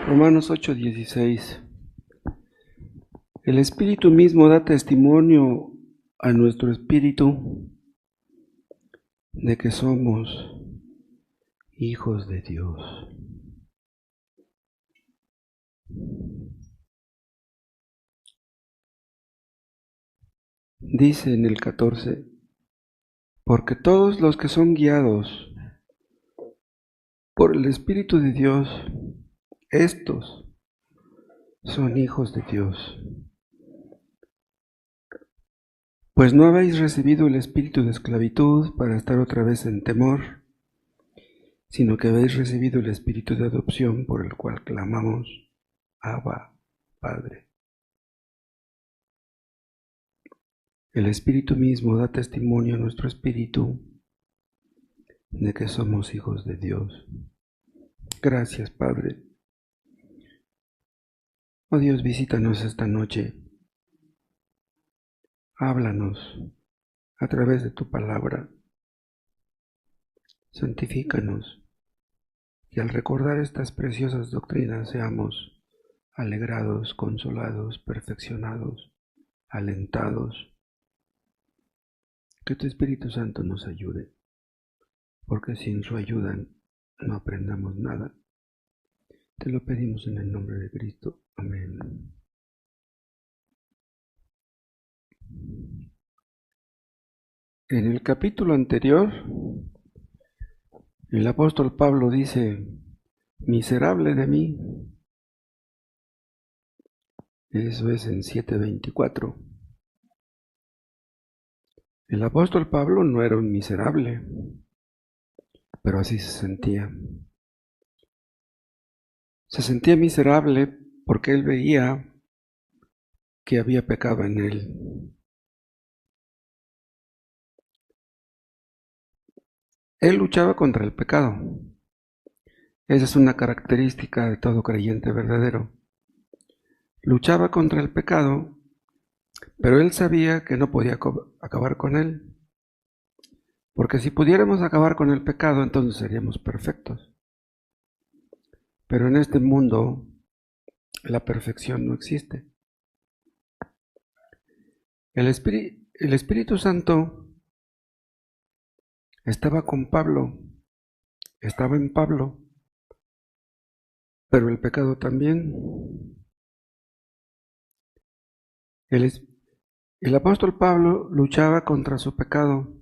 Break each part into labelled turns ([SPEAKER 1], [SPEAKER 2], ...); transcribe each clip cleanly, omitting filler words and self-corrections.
[SPEAKER 1] Romanos 8:16. El Espíritu mismo da testimonio a nuestro espíritu de que somos hijos de Dios. Dice en el 14, porque todos los que son guiados por el Espíritu de Dios, estos son hijos de Dios. Pues no habéis recibido el espíritu de esclavitud para estar otra vez en temor, sino que habéis recibido el espíritu de adopción por el cual clamamos, Abba, Padre. El Espíritu mismo da testimonio a nuestro espíritu de que somos hijos de Dios. Gracias, Padre. Oh Dios, visítanos esta noche. Háblanos a través de tu palabra. Santifícanos y al recordar estas preciosas doctrinas seamos alegrados, consolados, perfeccionados, alentados. Que tu Espíritu Santo nos ayude, porque sin su ayuda no aprendamos nada. Te lo pedimos en el nombre de Cristo. Amén. En el capítulo anterior, el apóstol Pablo dice, miserable de mí. Eso es en 7:24. El apóstol Pablo no era un miserable, pero así se sentía. Se sentía miserable porque él veía que había pecado en él. Él luchaba contra el pecado. Esa es una característica de todo creyente verdadero. Luchaba contra el pecado, pero él sabía que no podía acabar con él. Porque si pudiéramos acabar con el pecado, entonces seríamos perfectos. Pero en este mundo, la perfección no existe. El Espíritu Santo estaba con Pablo, estaba en Pablo, pero el pecado también. El apóstol Pablo luchaba contra su pecado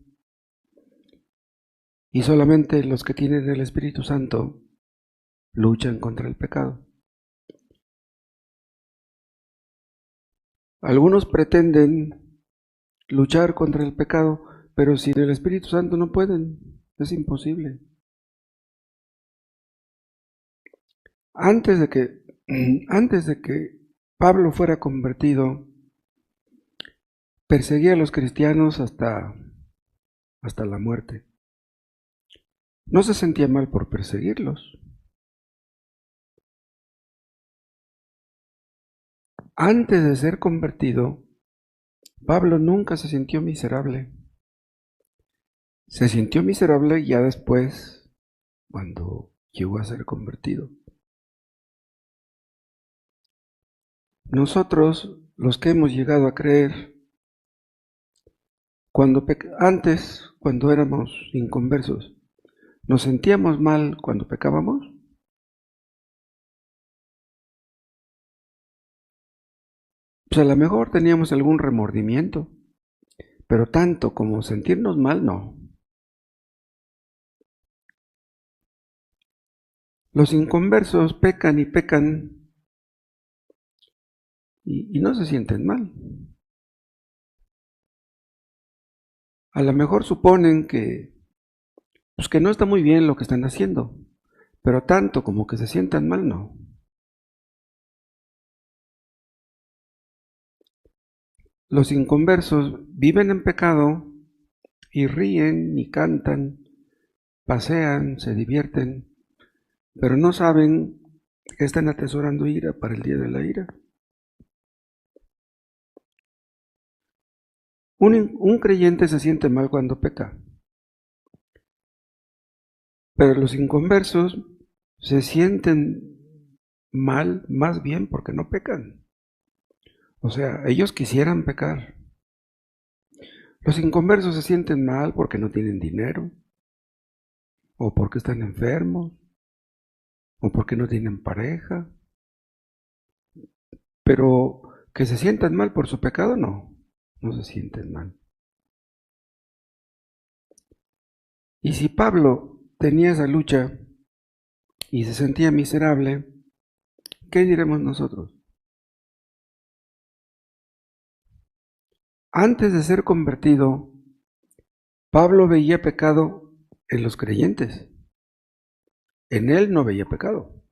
[SPEAKER 1] y solamente los que tienen el Espíritu Santo luchan contra el pecado. Algunos pretenden luchar contra el pecado, pero sin el Espíritu Santo no pueden, es imposible. Antes de que Pablo fuera convertido, perseguía a los cristianos hasta la muerte. No se sentía mal por perseguirlos. Antes de ser convertido, Pablo nunca se sintió miserable. Se sintió miserable ya después, cuando llegó a ser convertido. Nosotros, los que hemos llegado a creer, antes, cuando éramos inconversos, ¿nos sentíamos mal cuando pecábamos? Pues a lo mejor teníamos algún remordimiento, pero tanto como sentirnos mal, no. Los inconversos pecan y pecan y no se sienten mal. A lo mejor suponen pues que no está muy bien lo que están haciendo, pero tanto como que se sientan mal, no. Los inconversos viven en pecado y ríen y cantan, pasean, se divierten, pero no saben que están atesorando ira para el día de la ira. Un creyente se siente mal cuando peca, pero los inconversos se sienten mal más bien porque no pecan. O sea, ellos quisieran pecar. Los inconversos se sienten mal porque no tienen dinero, o porque están enfermos, o porque no tienen pareja. Pero que se sientan mal por su pecado, no se sienten mal. Y si Pablo tenía esa lucha y se sentía miserable, ¿qué diremos nosotros? Antes de ser convertido, Pablo veía pecado en los creyentes. En él no veía pecado.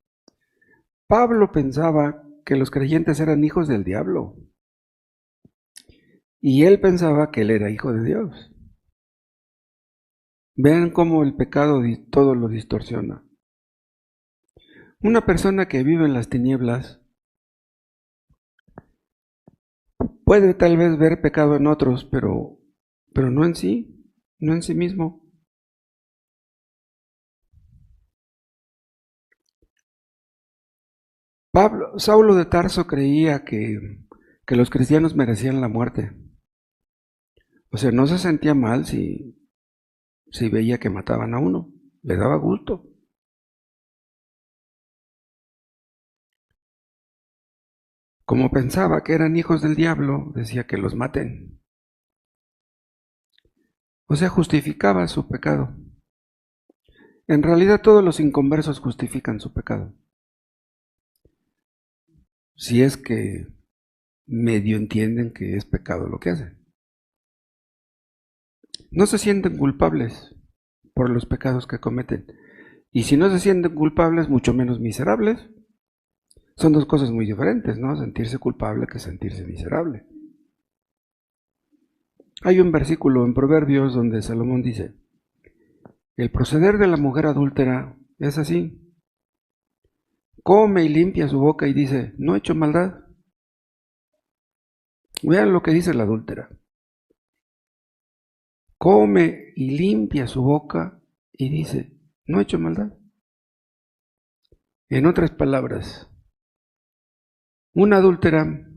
[SPEAKER 1] Pablo pensaba que los creyentes eran hijos del diablo y él pensaba que él era hijo de Dios. Vean cómo el pecado todo lo distorsiona. Una persona que vive en las tinieblas puede tal vez ver pecado en otros, pero no en sí, no en sí mismo. Saulo de Tarso creía que los cristianos merecían la muerte. O sea, no se sentía mal si veía que mataban a uno, le daba gusto. Como pensaba que eran hijos del diablo, decía que los maten. O sea, justificaba su pecado. En realidad todos los inconversos justifican su pecado. Si es que medio entienden que es pecado lo que hacen. No se sienten culpables por los pecados que cometen. Y si no se sienten culpables, mucho menos miserables. Son dos cosas muy diferentes, ¿no? Sentirse culpable que sentirse miserable. Hay un versículo en Proverbios donde Salomón dice, el proceder de la mujer adúltera es así. Come y limpia su boca y dice, no he hecho maldad. Vean lo que dice la adúltera. Come y limpia su boca y dice, no he hecho maldad. En otras palabras, una adúltera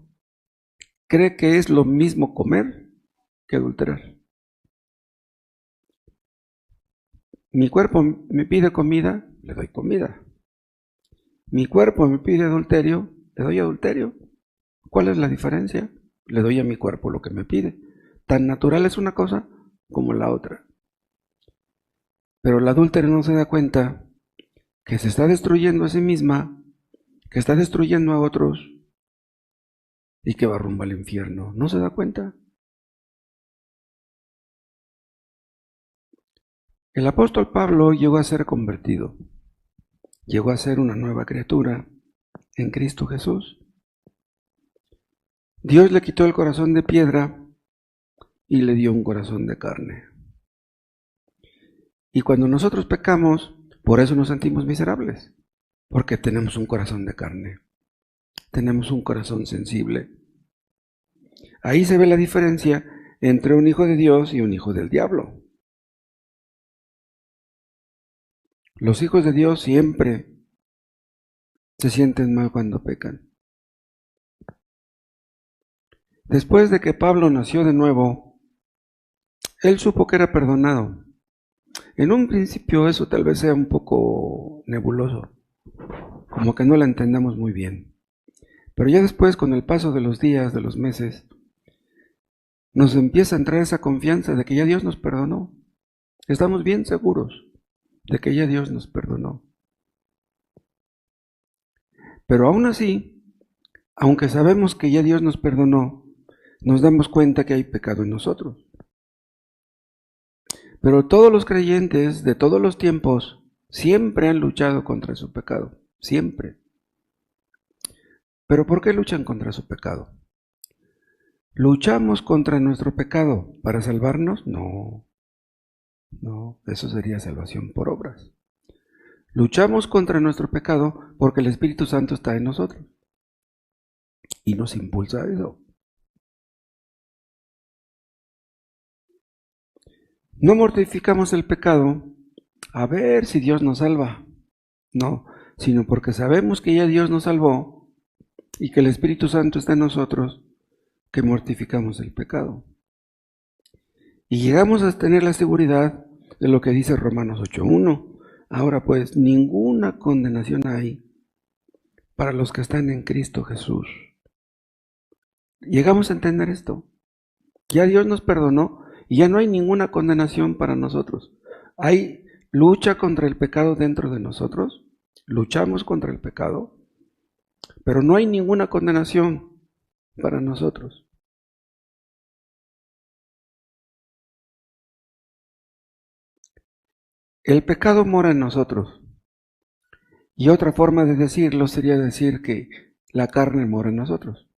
[SPEAKER 1] cree que es lo mismo comer que adulterar. Mi cuerpo me pide comida, le doy comida. Mi cuerpo me pide adulterio, le doy adulterio. ¿Cuál es la diferencia? Le doy a mi cuerpo lo que me pide. Tan natural es una cosa como la otra. Pero la adúltera no se da cuenta que se está destruyendo a sí misma, que está destruyendo a otros y que va rumbo al infierno. ¿No se da cuenta? El apóstol Pablo llegó a ser convertido, llegó a ser una nueva criatura en Cristo Jesús. Dios le quitó el corazón de piedra y le dio un corazón de carne. Y cuando nosotros pecamos, por eso nos sentimos miserables, porque tenemos un corazón de carne, tenemos un corazón sensible. Ahí se ve la diferencia entre un hijo de Dios y un hijo del diablo. Los hijos de Dios siempre se sienten mal cuando pecan. Después de que Pablo nació de nuevo, él supo que era perdonado. En un principio eso tal vez sea un poco nebuloso, como que no lo entendamos muy bien. Pero ya después, con el paso de los días, de los meses, nos empieza a entrar esa confianza de que ya Dios nos perdonó. Estamos bien seguros de que ya Dios nos perdonó. Pero aún así, aunque sabemos que ya Dios nos perdonó, nos damos cuenta que hay pecado en nosotros. Pero todos los creyentes de todos los tiempos siempre han luchado contra su pecado, siempre. ¿Pero por qué luchan contra su pecado? ¿Luchamos contra nuestro pecado para salvarnos? No, eso sería salvación por obras. Luchamos contra nuestro pecado porque el Espíritu Santo está en nosotros y nos impulsa a eso. No mortificamos el pecado a ver si Dios nos salva. No, sino porque sabemos que ya Dios nos salvó y que el Espíritu Santo está en nosotros, que mortificamos el pecado. Y llegamos a tener la seguridad de lo que dice Romanos 8:1. Ahora pues, ninguna condenación hay para los que están en Cristo Jesús. Llegamos a entender esto. Ya Dios nos perdonó y ya no hay ninguna condenación para nosotros. Hay lucha contra el pecado dentro de nosotros, luchamos contra el pecado, pero no hay ninguna condenación para nosotros. El pecado mora en nosotros. Y otra forma de decirlo sería decir que la carne mora en nosotros.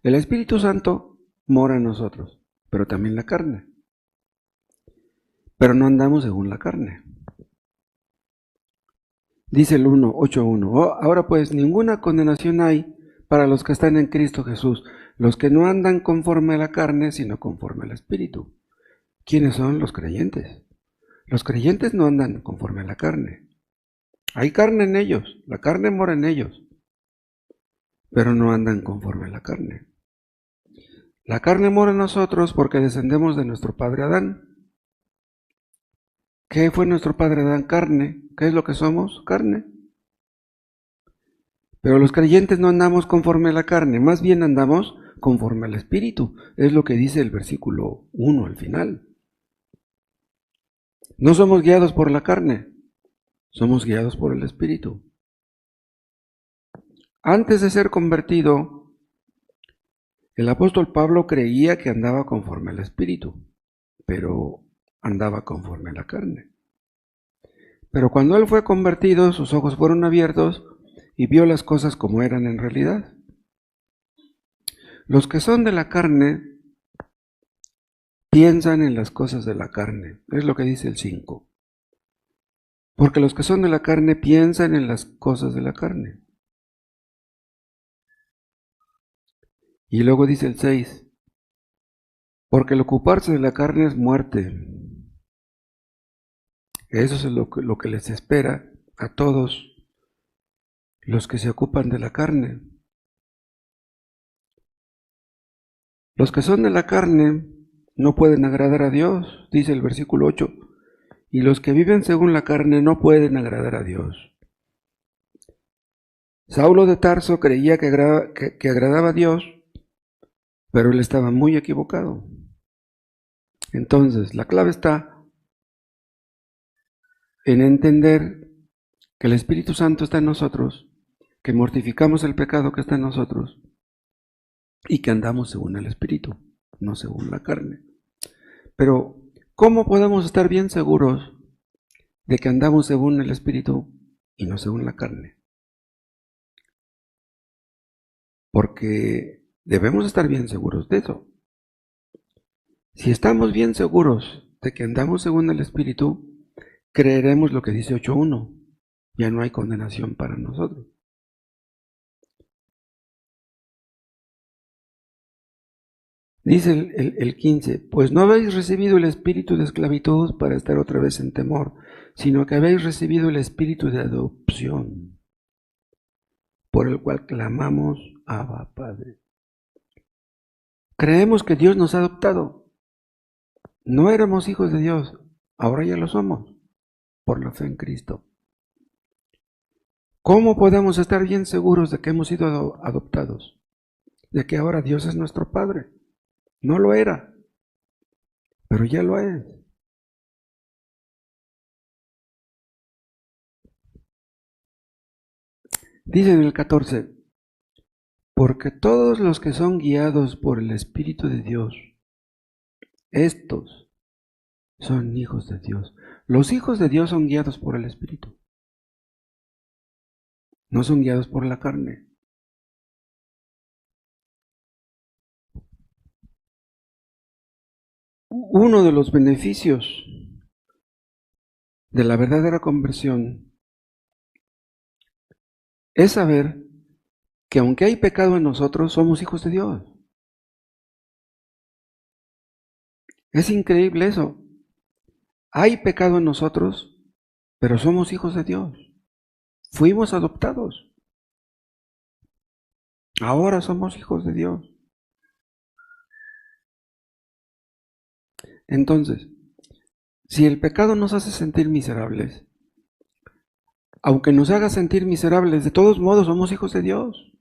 [SPEAKER 1] El Espíritu Santo mora en nosotros, pero también la carne. Pero no andamos según la carne. Dice el 8:1, ahora pues ninguna condenación hay para los que están en Cristo Jesús, los que no andan conforme a la carne, sino conforme al Espíritu. ¿Quiénes son los creyentes? Los creyentes no andan conforme a la carne. Hay carne en ellos, la carne mora en ellos, pero no andan conforme a la carne. La carne mora en nosotros porque descendemos de nuestro padre Adán. ¿Qué fue nuestro padre Adán? Carne. ¿Qué es lo que somos? Carne. Pero los creyentes no andamos conforme a la carne, más bien andamos conforme al Espíritu. Es lo que dice el versículo 1 al final. No somos guiados por la carne, somos guiados por el Espíritu. Antes de ser convertido, el apóstol Pablo creía que andaba conforme al Espíritu, pero andaba conforme a la carne. Pero cuando él fue convertido, sus ojos fueron abiertos y vio las cosas como eran en realidad. Los que son de la carne piensan en las cosas de la carne, es lo que dice el 5. Porque los que son de la carne piensan en las cosas de la carne. Y luego dice el 6, porque el ocuparse de la carne es muerte. Eso es lo que les espera a todos los que se ocupan de la carne. Los que son de la carne no pueden agradar a Dios, dice el versículo 8, y los que viven según la carne no pueden agradar a Dios. Saulo de Tarso creía que agradaba a Dios, pero él estaba muy equivocado. Entonces, la clave está en entender que el Espíritu Santo está en nosotros, que mortificamos el pecado que está en nosotros y que andamos según el Espíritu, no según la carne. Pero, ¿cómo podemos estar bien seguros de que andamos según el Espíritu y no según la carne? Porque debemos estar bien seguros de eso. Si estamos bien seguros de que andamos según el Espíritu, creeremos lo que dice 8:1. Ya no hay condenación para nosotros. Dice el 15, pues no habéis recibido el espíritu de esclavitud para estar otra vez en temor, sino que habéis recibido el espíritu de adopción, por el cual clamamos, Abba, Padre. Creemos que Dios nos ha adoptado. No éramos hijos de Dios, ahora ya lo somos, por la fe en Cristo. ¿Cómo podemos estar bien seguros de que hemos sido adoptados? De que ahora Dios es nuestro Padre. No lo era, pero ya lo es. Dice en el 14, porque todos los que son guiados por el Espíritu de Dios, estos son hijos de Dios. Los hijos de Dios son guiados por el Espíritu, no son guiados por la carne. Uno de los beneficios de la verdadera conversión es saber que aunque hay pecado en nosotros, somos hijos de Dios. Es increíble eso. Hay pecado en nosotros, pero somos hijos de Dios. Fuimos adoptados. Ahora somos hijos de Dios. Entonces, si el pecado nos hace sentir miserables, aunque nos haga sentir miserables, de todos modos somos hijos de Dios.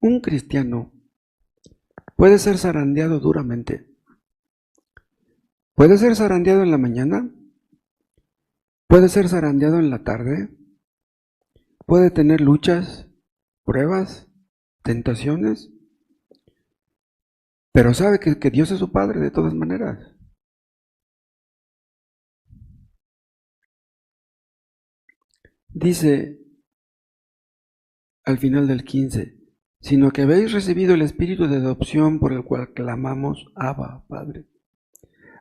[SPEAKER 1] Un cristiano puede ser zarandeado duramente. Puede ser zarandeado en la mañana, puede ser zarandeado en la tarde, puede tener luchas, pruebas, tentaciones, pero sabe que Dios es su Padre de todas maneras. Dice al final del 15, sino que habéis recibido el espíritu de adopción por el cual clamamos, Abba, Padre.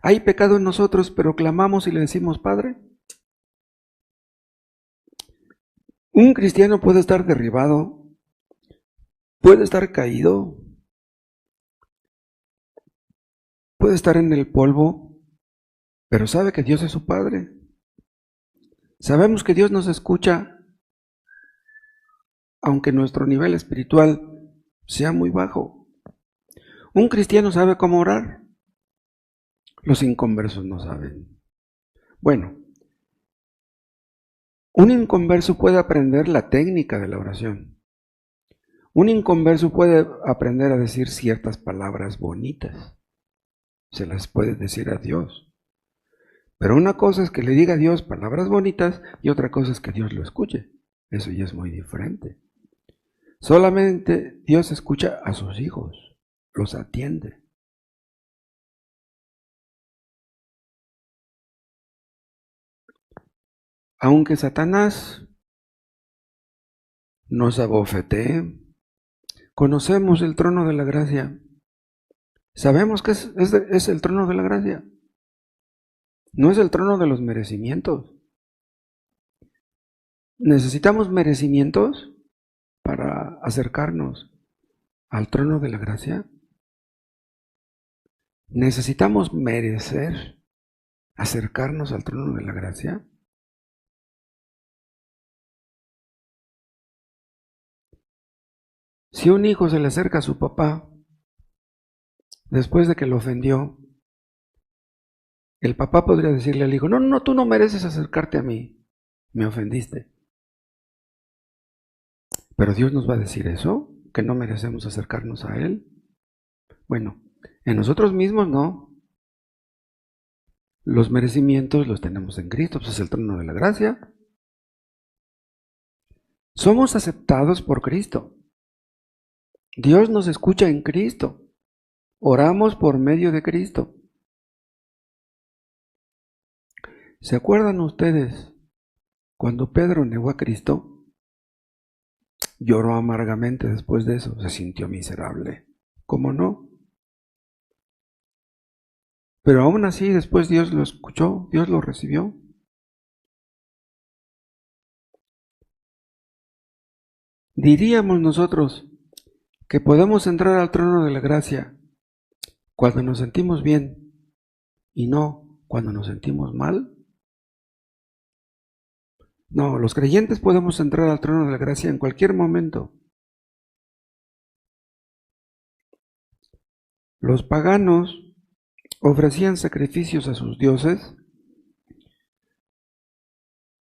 [SPEAKER 1] Hay pecado en nosotros, pero clamamos y le decimos, Padre. Un cristiano puede estar derribado, puede estar caído, puede estar en el polvo, pero sabe que Dios es su Padre. Sabemos que Dios nos escucha, aunque nuestro nivel espiritual sea muy bajo. Un cristiano sabe cómo orar. Los inconversos no saben. Bueno, un inconverso puede aprender la técnica de la oración. Un inconverso puede aprender a decir ciertas palabras bonitas. Se las puede decir a Dios. Pero una cosa es que le diga a Dios palabras bonitas y otra cosa es que Dios lo escuche. Eso ya es muy diferente. Solamente Dios escucha a sus hijos, los atiende. Aunque Satanás nos abofetee, conocemos el trono de la gracia. Sabemos que es el trono de la gracia. No es el trono de los merecimientos. ¿Necesitamos merecimientos para acercarnos al trono de la gracia? ¿Necesitamos merecer acercarnos al trono de la gracia? Si un hijo se le acerca a su papá después de que lo ofendió, el papá podría decirle al hijo, no, no, tú no mereces acercarte a mí, me ofendiste. ¿Pero Dios nos va a decir eso? ¿Que no merecemos acercarnos a Él? Bueno, en nosotros mismos no. Los merecimientos los tenemos en Cristo, pues es el trono de la gracia. Somos aceptados por Cristo. Dios nos escucha en Cristo. Oramos por medio de Cristo. ¿Se acuerdan ustedes cuando Pedro negó a Cristo? Lloró amargamente después de eso, se sintió miserable. ¿Cómo no? Pero aún así después Dios lo escuchó, Dios lo recibió. Diríamos nosotros que podemos entrar al trono de la gracia cuando nos sentimos bien y no cuando nos sentimos mal. No, los creyentes podemos entrar al trono de la gracia en cualquier momento. Los paganos ofrecían sacrificios a sus dioses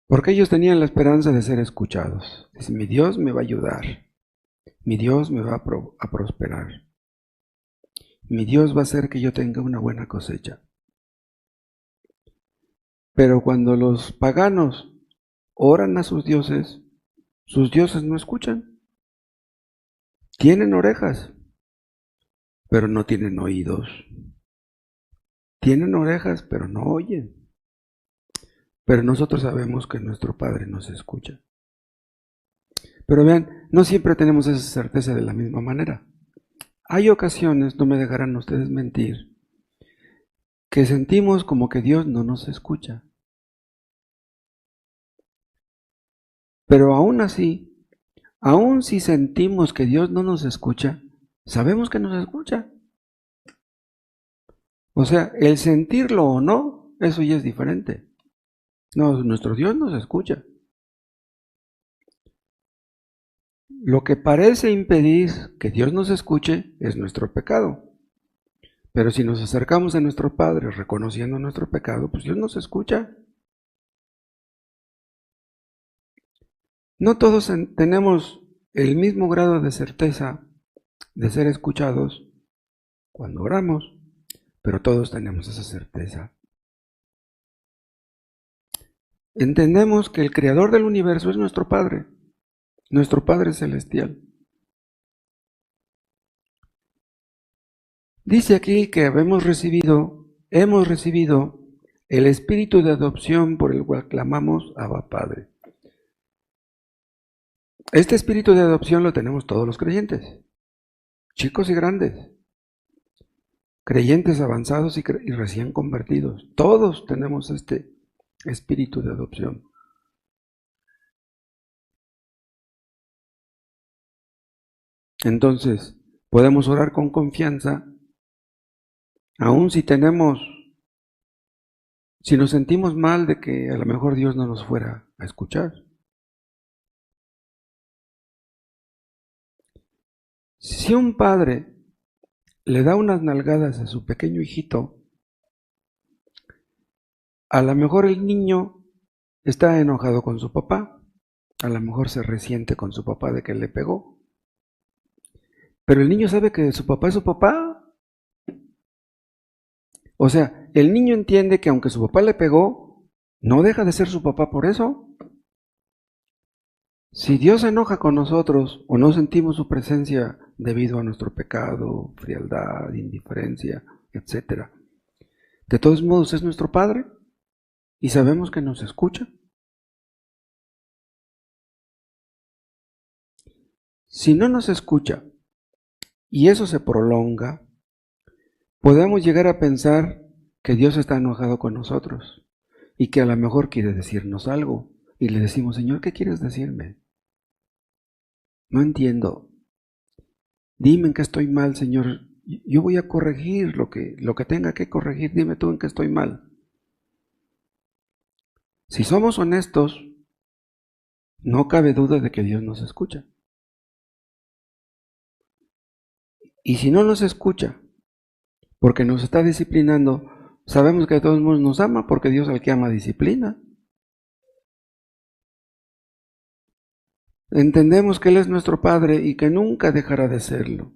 [SPEAKER 1] porque ellos tenían la esperanza de ser escuchados. Dice, mi Dios me va a ayudar, mi Dios me va a prosperar, mi Dios va a hacer que yo tenga una buena cosecha. Pero cuando los paganos oran a sus dioses no escuchan. Tienen orejas, pero no tienen oídos. Tienen orejas, pero no oyen. Pero nosotros sabemos que nuestro Padre nos escucha. Pero vean, no siempre tenemos esa certeza de la misma manera. Hay ocasiones, no me dejarán ustedes mentir, que sentimos como que Dios no nos escucha. Pero aún así, aún si sentimos que Dios no nos escucha, sabemos que nos escucha. O sea, el sentirlo o no eso ya es diferente. No, nuestro Dios nos escucha. Lo que parece impedir que Dios nos escuche es nuestro pecado. Pero si nos acercamos a nuestro Padre reconociendo nuestro pecado, pues Dios nos escucha. No todos tenemos el mismo grado de certeza de ser escuchados cuando oramos, pero todos tenemos esa certeza. Entendemos que el creador del universo es nuestro Padre celestial. Dice aquí que hemos recibido el espíritu de adopción por el cual clamamos Abba Padre. Este espíritu de adopción lo tenemos todos los creyentes, chicos y grandes, creyentes avanzados y recién convertidos. Todos tenemos este espíritu de adopción. Entonces, podemos orar con confianza, aun si nos sentimos mal de que a lo mejor Dios no nos fuera a escuchar. Si un padre le da unas nalgadas a su pequeño hijito, a lo mejor el niño está enojado con su papá, a lo mejor se resiente con su papá de que le pegó, pero el niño sabe que su papá es su papá. O sea, el niño entiende que aunque su papá le pegó, no deja de ser su papá por eso. Si Dios se enoja con nosotros o no sentimos su presencia debido a nuestro pecado, frialdad, indiferencia, etc., de todos modos es nuestro Padre y sabemos que nos escucha. Si no nos escucha y eso se prolonga, podemos llegar a pensar que Dios está enojado con nosotros y que a lo mejor quiere decirnos algo y le decimos, Señor, ¿qué quieres decirme? No entiendo. Dime en qué estoy mal, Señor. Yo voy a corregir lo que tenga que corregir. Dime tú en qué estoy mal. Si somos honestos, no cabe duda de que Dios nos escucha. Y si no nos escucha, porque nos está disciplinando, sabemos que de todos modos nos ama, porque Dios al que ama disciplina. Entendemos que Él es nuestro Padre y que nunca dejará de serlo.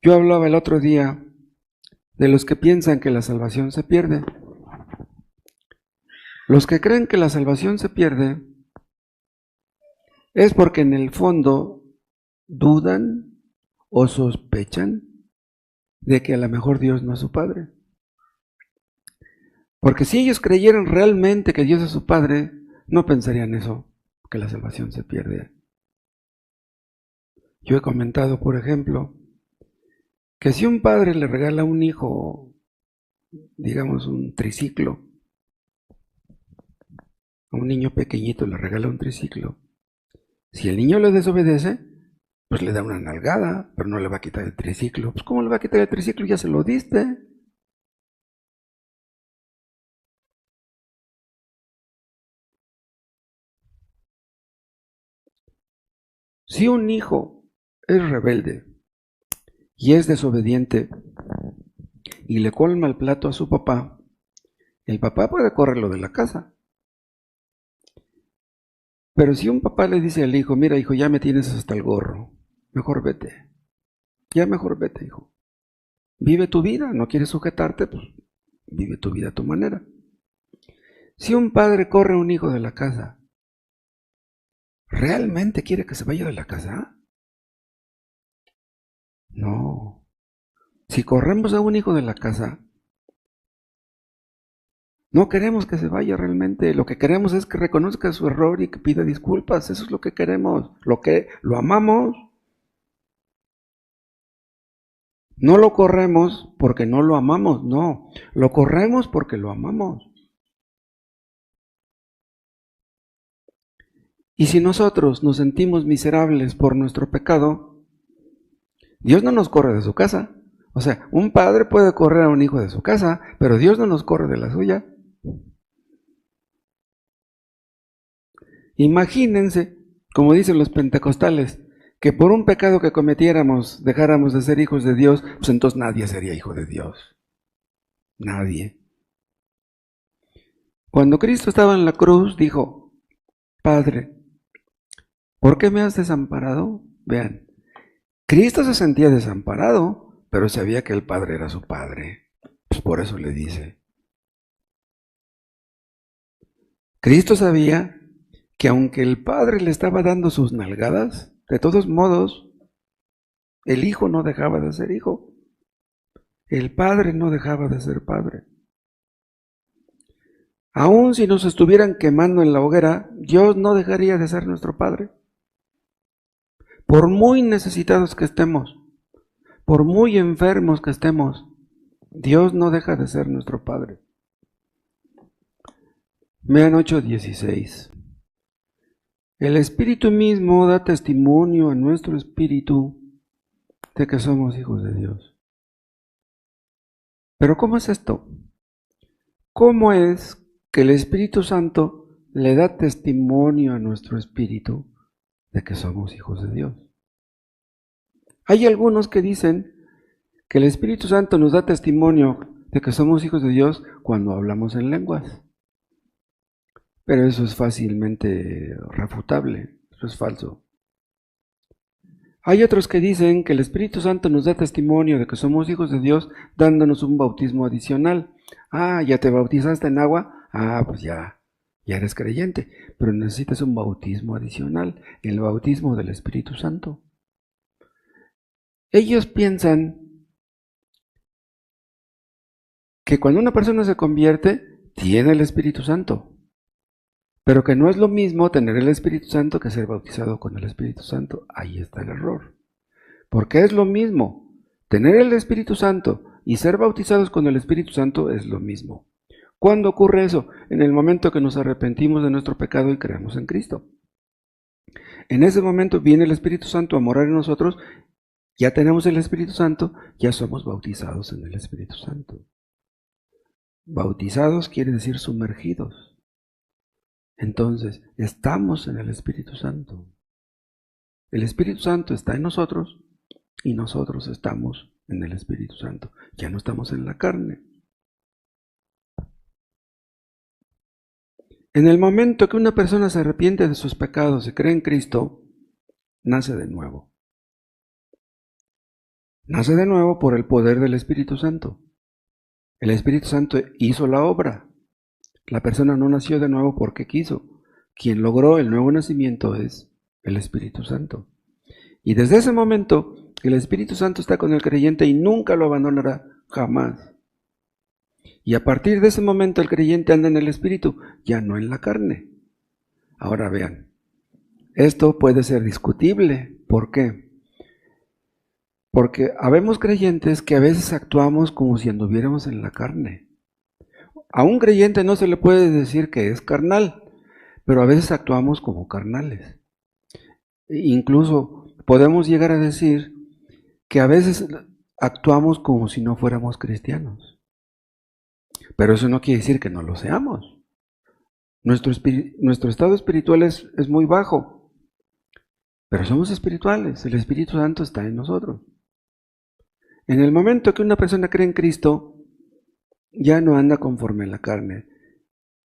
[SPEAKER 1] Yo hablaba el otro día de los que piensan que la salvación se pierde. Los que creen que la salvación se pierde es porque en el fondo dudan o sospechan de que a lo mejor Dios no es su Padre. Porque si ellos creyeran realmente que Dios es su Padre, no pensarían eso, que la salvación se pierde. Yo he comentado, por ejemplo, que si un padre le regala a un hijo, digamos, un triciclo, a un niño pequeñito le regala un triciclo, si el niño le desobedece, pues le da una nalgada, pero no le va a quitar el triciclo. Pues ¿cómo le va a quitar el triciclo? Ya se lo diste. Si un hijo es rebelde y es desobediente y le colma el plato a su papá, el papá puede correrlo de la casa. Pero si un papá le dice al hijo, mira hijo, ya me tienes hasta el gorro, mejor vete. Ya mejor vete, hijo. Vive tu vida, no quieres sujetarte, pues vive tu vida a tu manera. Si un padre corre a un hijo de la casa, ¿realmente quiere que se vaya de la casa? No. Si corremos a un hijo de la casa, no queremos que se vaya realmente. Lo que queremos es que reconozca su error y que pida disculpas. Eso es lo que queremos. Lo amamos. No lo corremos porque no lo amamos, no. Lo corremos porque lo amamos. Y si nosotros nos sentimos miserables por nuestro pecado, Dios no nos corre de su casa. O sea, un padre puede correr a un hijo de su casa, pero Dios no nos corre de la suya. Imagínense, como dicen los pentecostales, que por un pecado que cometiéramos dejáramos de ser hijos de Dios, pues entonces nadie sería hijo de Dios. Nadie. Cuando Cristo estaba en la cruz, dijo, Padre, ¿por qué me has desamparado? Vean, Cristo se sentía desamparado, pero sabía que el Padre era su Padre. Pues por eso le dice. Cristo sabía que aunque el Padre le estaba dando sus nalgadas, de todos modos, el Hijo no dejaba de ser Hijo. El Padre no dejaba de ser Padre. Aun si nos estuvieran quemando en la hoguera, Dios no dejaría de ser nuestro Padre. Por muy necesitados que estemos, por muy enfermos que estemos, Dios no deja de ser nuestro Padre. Vean 8:16. El Espíritu mismo da testimonio a nuestro espíritu de que somos hijos de Dios. Pero ¿cómo es esto? ¿Cómo es que el Espíritu Santo le da testimonio a nuestro espíritu de que somos hijos de Dios? Hay algunos que dicen que el Espíritu Santo nos da testimonio de que somos hijos de Dios cuando hablamos en lenguas. Pero eso es fácilmente refutable, eso es falso. Hay otros que dicen que el Espíritu Santo nos da testimonio de que somos hijos de Dios dándonos un bautismo adicional. Ah, ¿ya te bautizaste en agua? Ah, pues ya eres creyente, pero necesitas un bautismo adicional, el bautismo del Espíritu Santo. Ellos piensan que cuando una persona se convierte, tiene el Espíritu Santo, pero que no es lo mismo tener el Espíritu Santo que ser bautizado con el Espíritu Santo. Ahí está el error. Porque es lo mismo. Tener el Espíritu Santo y ser bautizados con el Espíritu Santo es lo mismo. ¿Cuándo ocurre eso? En el momento que nos arrepentimos de nuestro pecado y creemos en Cristo. En ese momento viene el Espíritu Santo a morar en nosotros. Ya tenemos el Espíritu Santo, ya somos bautizados en el Espíritu Santo. Bautizados quiere decir sumergidos. Entonces, estamos en el Espíritu Santo. El Espíritu Santo está en nosotros y nosotros estamos en el Espíritu Santo. Ya no estamos en la carne. En el momento que una persona se arrepiente de sus pecados y cree en Cristo, nace de nuevo. Nace de nuevo por el poder del Espíritu Santo. El Espíritu Santo hizo la obra. La persona no nació de nuevo porque quiso. Quien logró el nuevo nacimiento es el Espíritu Santo. Y desde ese momento, el Espíritu Santo está con el creyente y nunca lo abandonará, jamás. Y a partir de ese momento el creyente anda en el Espíritu, ya no en la carne. Ahora vean, esto puede ser discutible. ¿Por qué? Porque habemos creyentes que a veces actuamos como si anduviéramos en la carne. A un creyente no se le puede decir que es carnal, pero a veces actuamos como carnales. Incluso podemos llegar a decir que a veces actuamos como si no fuéramos cristianos. Pero eso no quiere decir que no lo seamos. Nuestro estado espiritual es muy bajo, pero somos espirituales. El Espíritu Santo está en nosotros. En el momento que una persona cree en Cristo, ya no anda conforme a la carne.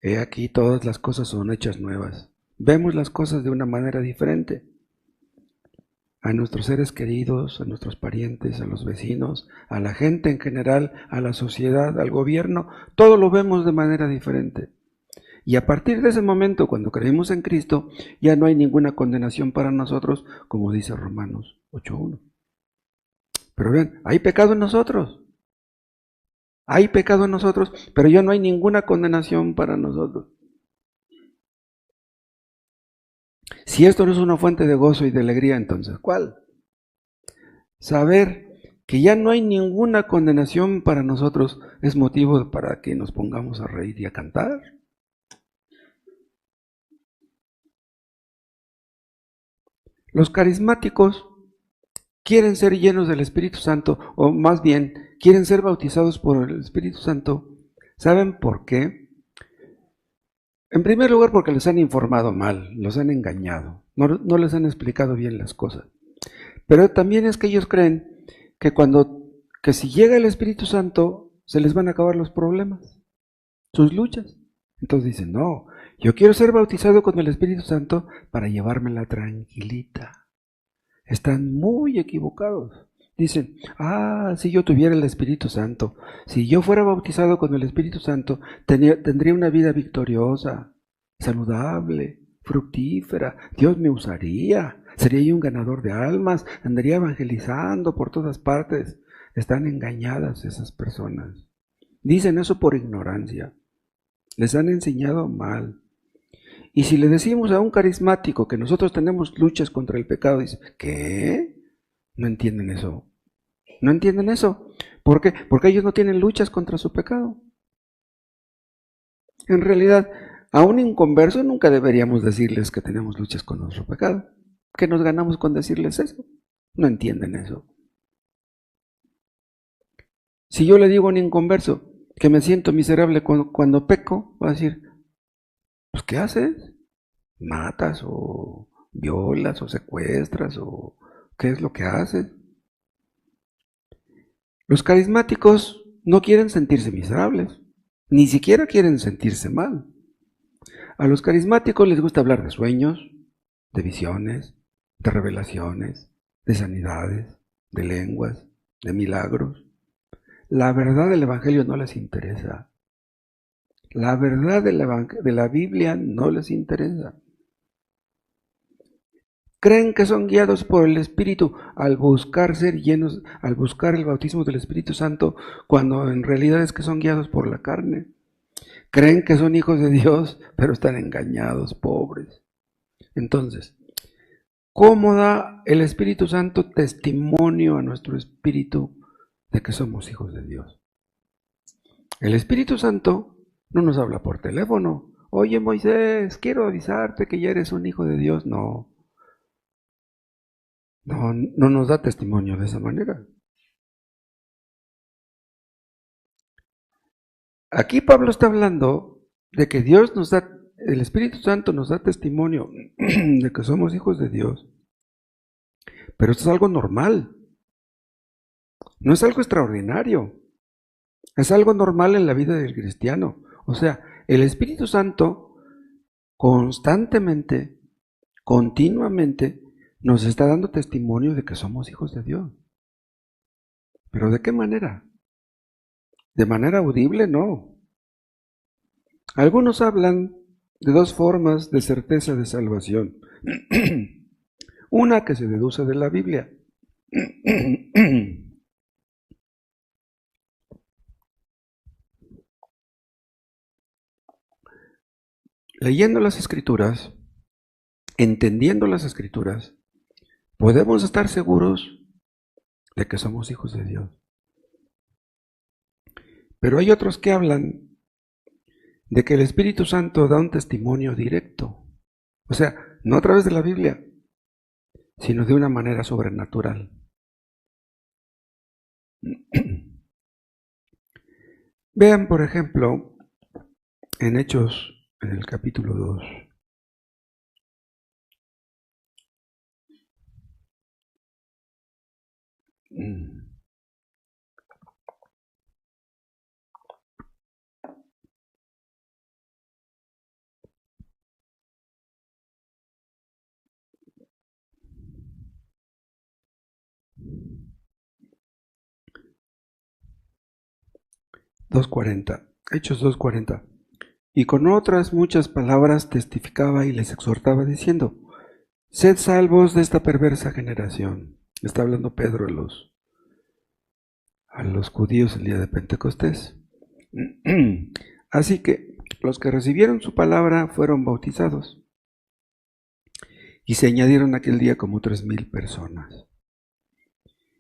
[SPEAKER 1] He aquí todas las cosas son hechas nuevas. Vemos las cosas de una manera diferente. A nuestros seres queridos, a nuestros parientes, a los vecinos, a la gente en general, a la sociedad, al gobierno, todo lo vemos de manera diferente. Y a partir de ese momento, cuando creemos en Cristo, ya no hay ninguna condenación para nosotros, como dice Romanos 8:1. Pero vean, hay pecado en nosotros. Hay pecado en nosotros, pero ya no hay ninguna condenación para nosotros. Si esto no es una fuente de gozo y de alegría, entonces, ¿cuál? Saber que ya no hay ninguna condenación para nosotros es motivo para que nos pongamos a reír y a cantar. Los carismáticos quieren ser llenos del Espíritu Santo, o más bien, quieren ser bautizados por el Espíritu Santo, ¿saben por qué? En primer lugar, porque les han informado mal, los han engañado, no les han explicado bien las cosas. Pero también es que ellos creen que si llega el Espíritu Santo, se les van a acabar los problemas, sus luchas. Entonces dicen, no, yo quiero ser bautizado con el Espíritu Santo para llevármela tranquilita. Están muy equivocados. Dicen, si yo tuviera el Espíritu Santo, si yo fuera bautizado con el Espíritu Santo, tendría una vida victoriosa, saludable, fructífera. Dios me usaría, sería yo un ganador de almas, andaría evangelizando por todas partes. Están engañadas esas personas. Dicen eso por ignorancia. Les han enseñado mal. Y si le decimos a un carismático que nosotros tenemos luchas contra el pecado, dice, ¿qué? No entienden eso. No entienden eso. ¿Por qué? Porque ellos no tienen luchas contra su pecado. En realidad, a un inconverso nunca deberíamos decirles que tenemos luchas con nuestro pecado. ¿Qué nos ganamos con decirles eso? No entienden eso. Si yo le digo a un inconverso que me siento miserable cuando peco, va a decir, pues ¿qué haces? ¿Matas o violas o secuestras o qué es lo que haces? Los carismáticos no quieren sentirse miserables, ni siquiera quieren sentirse mal. A los carismáticos les gusta hablar de sueños, de visiones, de revelaciones, de sanidades, de lenguas, de milagros. La verdad del Evangelio no les interesa. La verdad de la Biblia no les interesa. Creen que son guiados por el Espíritu al buscar ser llenos, al buscar el bautismo del Espíritu Santo, cuando en realidad es que son guiados por la carne. Creen que son hijos de Dios, pero están engañados, pobres. Entonces, ¿cómo da el Espíritu Santo testimonio a nuestro espíritu de que somos hijos de Dios? El Espíritu Santo no nos habla por teléfono. Oye, Moisés, quiero avisarte que ya eres un hijo de Dios. No nos da testimonio de esa manera. Aquí Pablo está hablando de que Dios nos da, el Espíritu Santo nos da testimonio de que somos hijos de Dios. Pero esto es algo normal, no es algo extraordinario, es algo normal en la vida del cristiano. O sea, el Espíritu Santo constantemente, continuamente, nos está dando testimonio de que somos hijos de Dios. ¿Pero de qué manera? ¿De manera audible? No. Algunos hablan de dos formas de certeza de salvación. Una que se deduce de la Biblia. Leyendo las Escrituras, entendiendo las Escrituras, podemos estar seguros de que somos hijos de Dios. Pero hay otros que hablan de que el Espíritu Santo da un testimonio directo. O sea, no a través de la Biblia, sino de una manera sobrenatural. Vean, por ejemplo, en Hechos, en el capítulo 2. Hechos 2:40. Y con otras muchas palabras testificaba y les exhortaba diciendo, sed salvos de esta perversa generación. Está hablando Pedro a los judíos el día de Pentecostés. Así que los que recibieron su palabra fueron bautizados y se añadieron aquel día como 3,000 personas.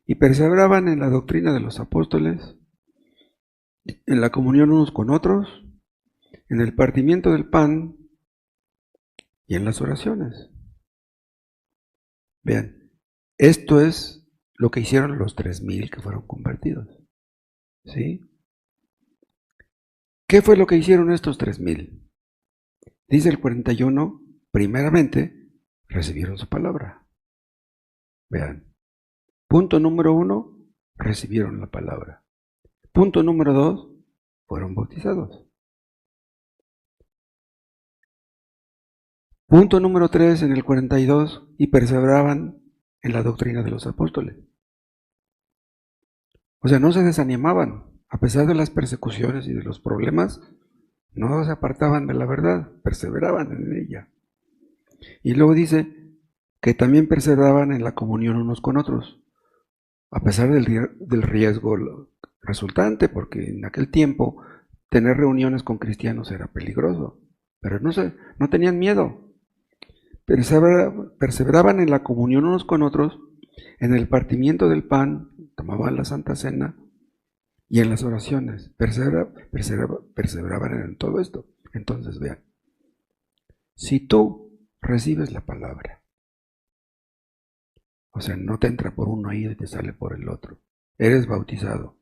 [SPEAKER 1] Y perseveraban en la doctrina de los apóstoles, en la comunión unos con otros, en el partimiento del pan y en las oraciones. Vean, esto es lo que hicieron los 3,000 que fueron convertidos. ¿Sí? ¿Qué fue lo que hicieron estos 3,000? Dice el 41, primeramente, recibieron su palabra. Vean. Punto número 1, recibieron la palabra. Punto número 2, fueron bautizados. Punto número 3, en el 42, y perseveraban en la doctrina de los apóstoles. O sea, no se desanimaban, a pesar de las persecuciones y de los problemas, no se apartaban de la verdad, perseveraban en ella. Y luego dice que también perseveraban en la comunión unos con otros, a pesar del riesgo resultante, porque en aquel tiempo tener reuniones con cristianos era peligroso, pero no tenían miedo. Perseveraban en la comunión unos con otros, en el partimiento del pan, tomaban la Santa Cena, y en las oraciones. Perseveraban en todo esto. Entonces vean, si tú recibes la palabra, o sea, no te entra por un oído y te sale por el otro, eres bautizado,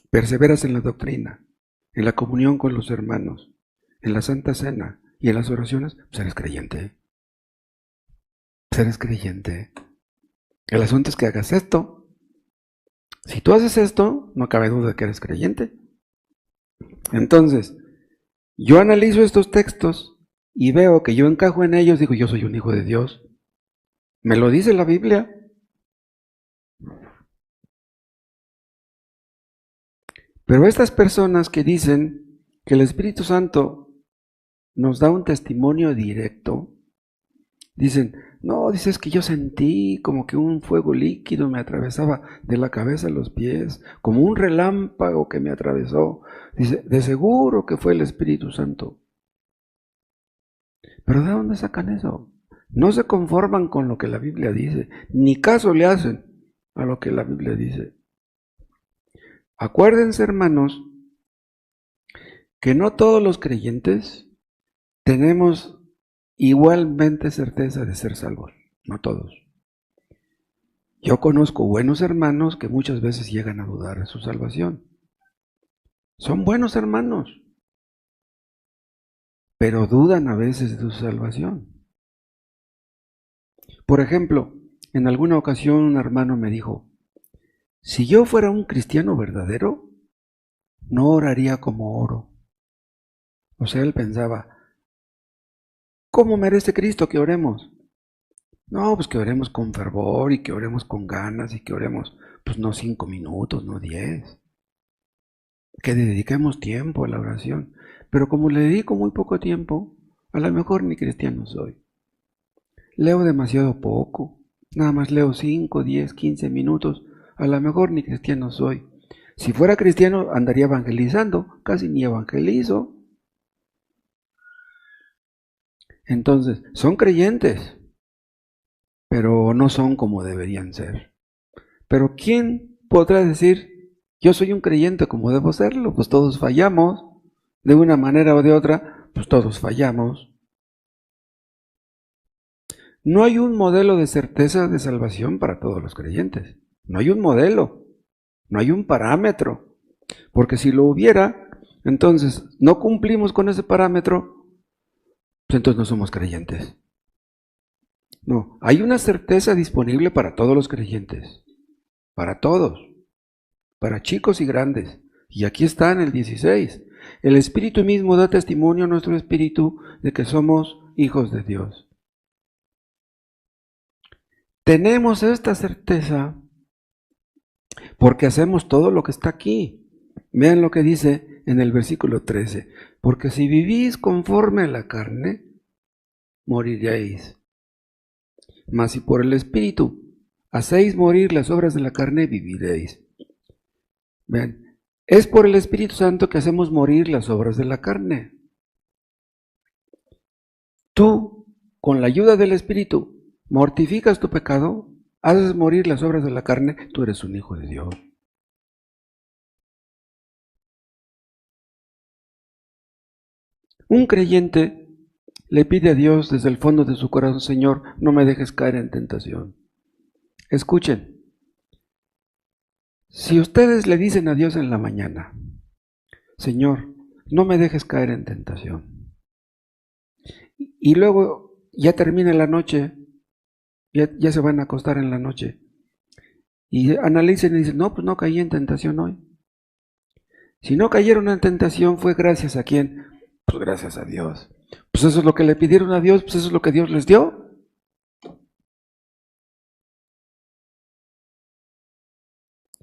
[SPEAKER 1] perseveras en la doctrina, en la comunión con los hermanos, en la Santa Cena y en las oraciones, pues eres creyente. Pues eres creyente. El asunto es que hagas esto. Si tú haces esto, no cabe duda de que eres creyente. Entonces, yo analizo estos textos y veo que yo encajo en ellos, digo, yo soy un hijo de Dios. ¿Me lo dice la Biblia? Pero estas personas que dicen que el Espíritu Santo nos da un testimonio directo, dicen, no, dices que yo sentí como que un fuego líquido me atravesaba de la cabeza a los pies, como un relámpago que me atravesó. Dice, de seguro que fue el Espíritu Santo. ¿Pero de dónde sacan eso? No se conforman con lo que la Biblia dice, ni caso le hacen a lo que la Biblia dice. Acuérdense, hermanos, que no todos los creyentes tenemos igualmente certeza de ser salvos, no todos. Yo conozco buenos hermanos que muchas veces llegan a dudar de su salvación. Son buenos hermanos, pero dudan a veces de su salvación. Por ejemplo, en alguna ocasión un hermano me dijo, si yo fuera un cristiano verdadero, no oraría como oro. O sea, él pensaba, ¿cómo merece Cristo que oremos? No, pues que oremos con fervor y que oremos con ganas y que oremos, pues no 5 minutos, no 10. Que dediquemos tiempo a la oración. Pero como le dedico muy poco tiempo, a lo mejor ni cristiano soy. Leo demasiado poco, nada más leo 5, 10, 15 minutos, a lo mejor ni cristiano soy. Si fuera cristiano andaría evangelizando, casi ni evangelizo. Entonces, son creyentes, pero no son como deberían ser. Pero ¿quién podrá decir, yo soy un creyente como debo serlo? Pues todos fallamos, de una manera o de otra, pues todos fallamos. No hay un modelo de certeza de salvación para todos los creyentes. No hay un modelo, no hay un parámetro. Porque si lo hubiera, entonces no cumplimos con ese parámetro, pues entonces no somos creyentes. No, hay una certeza disponible para todos los creyentes. Para todos. Para chicos y grandes. Y aquí está en el 16. El Espíritu mismo da testimonio a nuestro espíritu de que somos hijos de Dios. Tenemos esta certeza porque hacemos todo lo que está aquí. Vean lo que dice en el versículo 13. Porque si vivís conforme a la carne, moriréis. Mas si por el Espíritu hacéis morir las obras de la carne, viviréis. Vean, es por el Espíritu Santo que hacemos morir las obras de la carne. Tú, con la ayuda del Espíritu, mortificas tu pecado, haces morir las obras de la carne, tú eres un hijo de Dios. Un creyente le pide a Dios desde el fondo de su corazón, Señor, no me dejes caer en tentación. Escuchen, Si ustedes le dicen a Dios en la mañana, Señor, no me dejes caer en tentación, y luego ya termina la noche, ya se van a acostar en la noche, y analicen y dicen, no, pues no caí en tentación hoy. Si no cayeron en tentación, ¿fue gracias a quién? Pues gracias a Dios. Pues eso es lo que le pidieron a Dios, pues eso es lo que Dios les dio.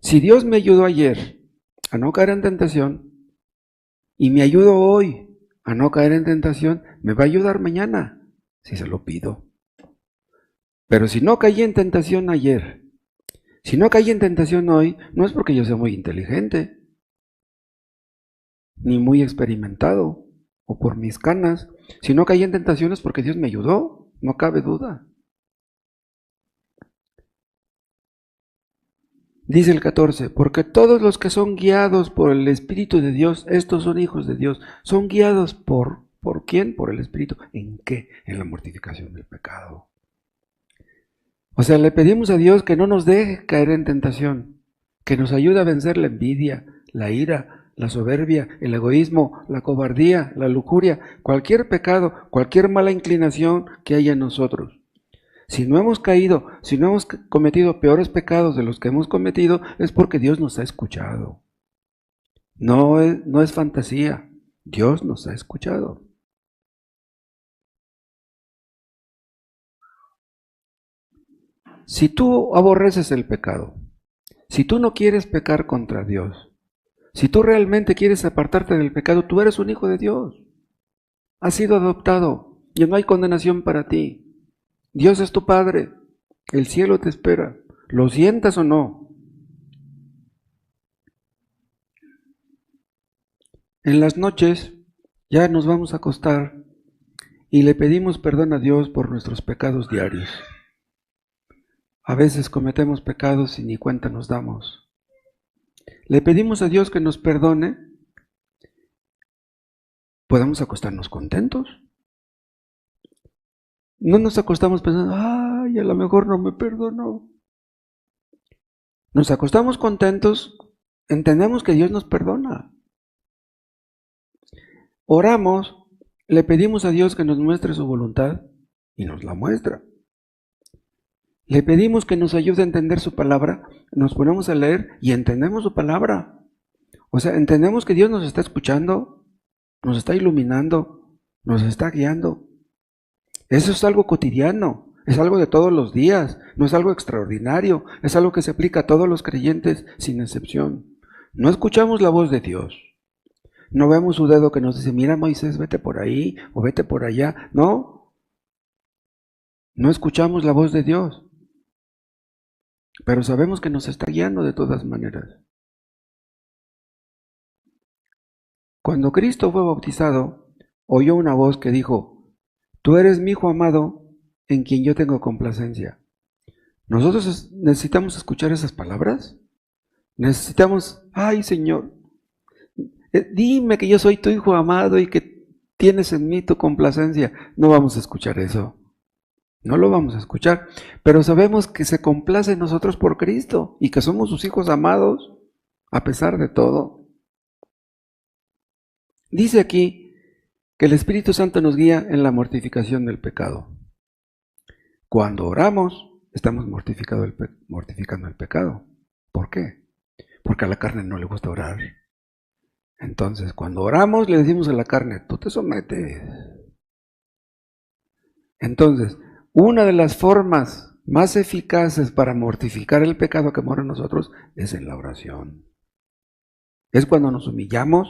[SPEAKER 1] Si Dios me ayudó ayer a no caer en tentación y me ayudó hoy a no caer en tentación, me va a ayudar mañana, si se lo pido. Pero si no caí en tentación ayer, si no caí en tentación hoy, no es porque yo sea muy inteligente, ni muy experimentado, o por mis canas. Si no caí en tentación es porque Dios me ayudó, no cabe duda. Dice el 14, porque todos los que son guiados por el Espíritu de Dios, estos son hijos de Dios, son guiados ¿por quién? Por el Espíritu. ¿En qué? En la mortificación del pecado. O sea, le pedimos a Dios que no nos deje caer en tentación, que nos ayude a vencer la envidia, la ira, la soberbia, el egoísmo, la cobardía, la lujuria, cualquier pecado, cualquier mala inclinación que haya en nosotros. Si no hemos caído, si no hemos cometido peores pecados de los que hemos cometido, es porque Dios nos ha escuchado. No es fantasía, Dios nos ha escuchado. Si tú aborreces el pecado, si tú no quieres pecar contra Dios, si tú realmente quieres apartarte del pecado, tú eres un hijo de Dios. Has sido adoptado y no hay condenación para ti. Dios es tu Padre, el cielo te espera, lo sientas o no. En las noches ya nos vamos a acostar y le pedimos perdón a Dios por nuestros pecados diarios. A veces cometemos pecados y ni cuenta nos damos. Le pedimos a Dios que nos perdone. ¿Podemos acostarnos contentos? No nos acostamos pensando, ay, a lo mejor no me perdonó. Nos acostamos contentos, entendemos que Dios nos perdona. Oramos, le pedimos a Dios que nos muestre su voluntad y nos la muestra. Le pedimos que nos ayude a entender su palabra, nos ponemos a leer y entendemos su palabra. O sea, entendemos que Dios nos está escuchando, nos está iluminando, nos está guiando. Eso es algo cotidiano, es algo de todos los días, no es algo extraordinario, es algo que se aplica a todos los creyentes sin excepción. No escuchamos la voz de Dios, no vemos su dedo que nos dice, mira Moisés, vete por ahí o vete por allá. No, no escuchamos la voz de Dios, pero sabemos que nos está guiando de todas maneras. Cuando Cristo fue bautizado, oyó una voz que dijo, tú eres mi Hijo amado, en quien yo tengo complacencia. ¿Nosotros necesitamos escuchar esas palabras? Necesitamos, ay Señor, dime que yo soy tu Hijo amado y que tienes en mí tu complacencia. No vamos a escuchar eso. No lo vamos a escuchar, pero sabemos que se complace en nosotros por Cristo y que somos sus hijos amados a pesar de todo. Dice aquí que el Espíritu Santo nos guía en la mortificación del pecado. Cuando oramos, estamos mortificando el pecado. ¿Por qué? Porque a la carne no le gusta orar. Entonces, cuando oramos, le decimos a la carne, tú te sometes. Entonces, una de las formas más eficaces para mortificar el pecado que mora en nosotros es en la oración. Es cuando nos humillamos,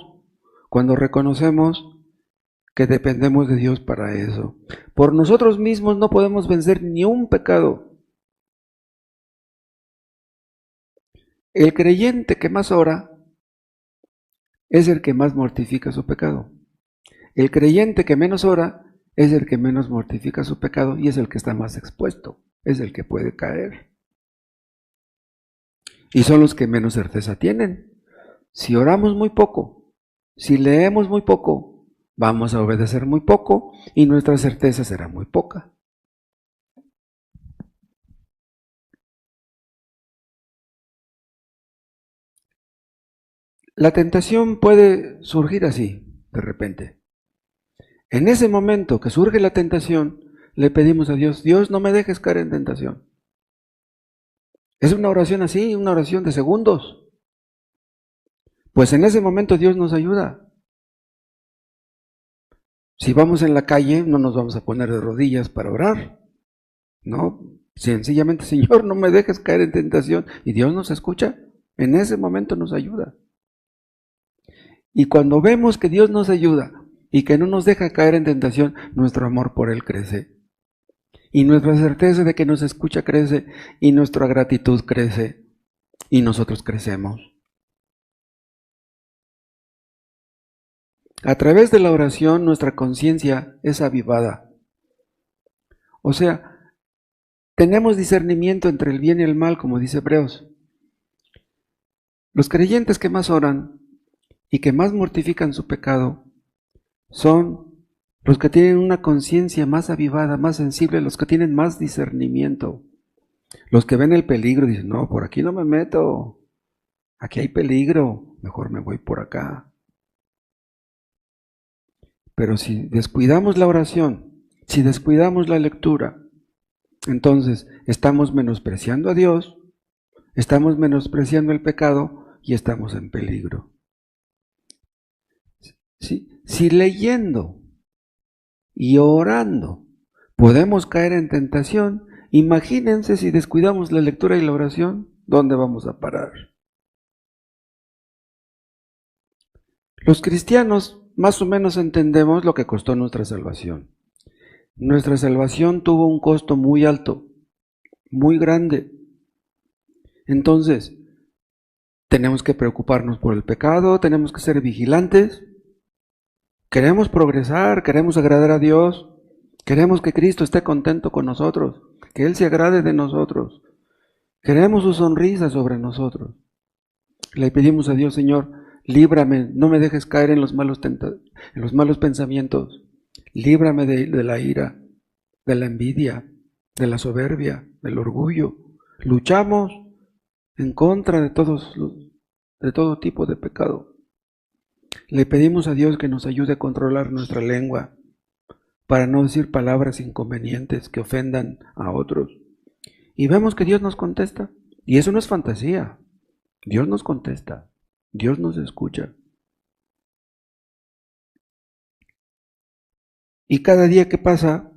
[SPEAKER 1] cuando reconocemos que dependemos de Dios para eso. Por nosotros mismos no podemos vencer ni un pecado. El creyente que más ora es el que más mortifica su pecado. El creyente que menos ora es el que menos mortifica su pecado y es el que está más expuesto, es el que puede caer. Y son los que menos certeza tienen. Si oramos muy poco, si leemos muy poco, vamos a obedecer muy poco y nuestra certeza será muy poca. La tentación puede surgir así, de repente. En ese momento que surge la tentación, le pedimos a Dios, Dios, no me dejes caer en tentación. Es una oración así, una oración de segundos. Pues en ese momento Dios nos ayuda. Si vamos en la calle, no nos vamos a poner de rodillas para orar, ¿no? Sencillamente, Señor, no me dejes caer en tentación. Y Dios nos escucha. En ese momento nos ayuda. Y cuando vemos que Dios nos ayuda y que no nos deja caer en tentación, nuestro amor por Él crece. Y nuestra certeza de que nos escucha crece y nuestra gratitud crece y nosotros crecemos. A través de la oración nuestra conciencia es avivada. O sea, tenemos discernimiento entre el bien y el mal, como dice Hebreos. Los creyentes que más oran y que más mortifican su pecado son los que tienen una conciencia más avivada, más sensible, los que tienen más discernimiento. Los que ven el peligro dicen, no, por aquí no me meto, aquí hay peligro, mejor me voy por acá. Pero si descuidamos la oración, si descuidamos la lectura, entonces estamos menospreciando a Dios, estamos menospreciando el pecado y estamos en peligro. Si leyendo y orando podemos caer en tentación, imagínense si descuidamos la lectura y la oración, ¿dónde vamos a parar? Los cristianos más o menos entendemos lo que costó nuestra salvación. Nuestra salvación tuvo un costo muy alto, muy grande. Entonces, tenemos que preocuparnos por el pecado, tenemos que ser vigilantes. Queremos progresar, queremos agradar a Dios, queremos que Cristo esté contento con nosotros, que Él se agrade de nosotros. Queremos su sonrisa sobre nosotros. Le pedimos a Dios, Señor, líbrame, no me dejes caer en los malos pensamientos. Líbrame de la ira, de la envidia, de la soberbia, del orgullo. Luchamos en contra de todo tipo de pecado. Le pedimos a Dios que nos ayude a controlar nuestra lengua para no decir palabras inconvenientes que ofendan a otros. Y vemos que Dios nos contesta. Y eso no es fantasía. Dios nos contesta. Dios nos escucha. Y cada día que pasa,